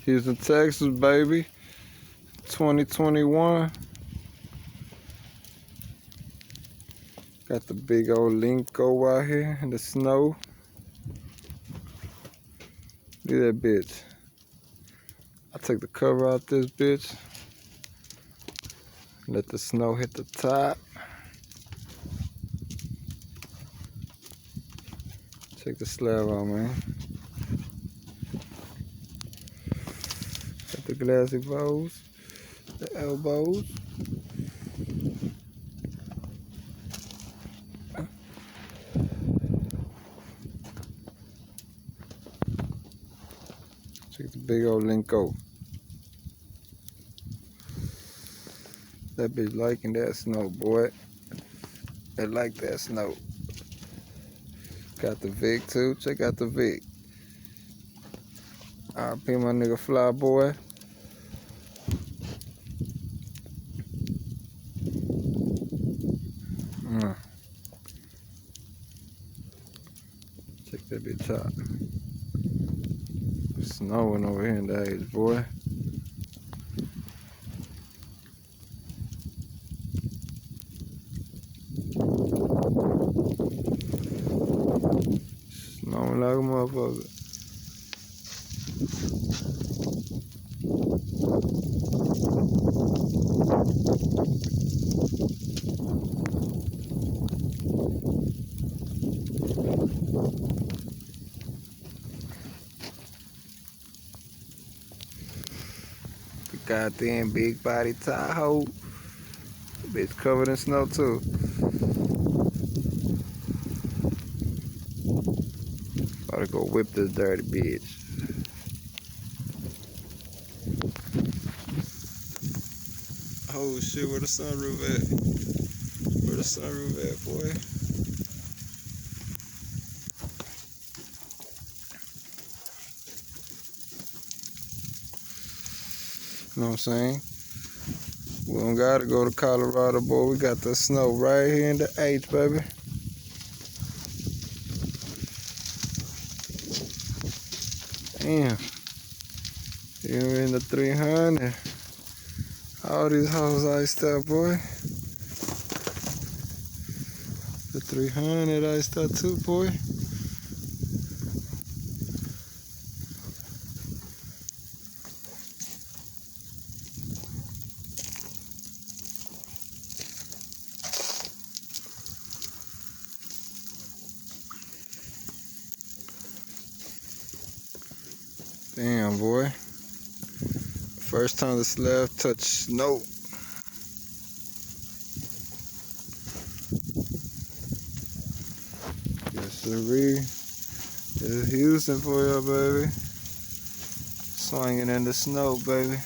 Houston, Texas, baby. 2021. Got the big old Linko out here in the snow. Look at that bitch. I take the cover out this bitch. Let the snow hit the top. Take the slab out, man. Got the glassy bows, the elbows. Take the big old Linko. That bitch liking that snow, boy. They like that snow. Got the Vic too. Check out the Vic. RP my nigga Fly Boy. Check that bitch out. Snowing over here in the age, boy. Snowing like a motherfucker. The goddamn big body Tahoe. The bitch covered in snow too. About to go whip this dirty bitch. Oh shit, where the sunroof at? Where the sunroof at, boy? You know what I'm saying? We don't gotta go to Colorado, boy. We got the snow right here in the H, baby. Damn. You're in the 300. All these hoes iced up, boy. The 300 iced up too, boy. Damn, boy. First time the slab touched snow. Yes, sirree. It's Houston for you, baby. Swinging in the snow, baby.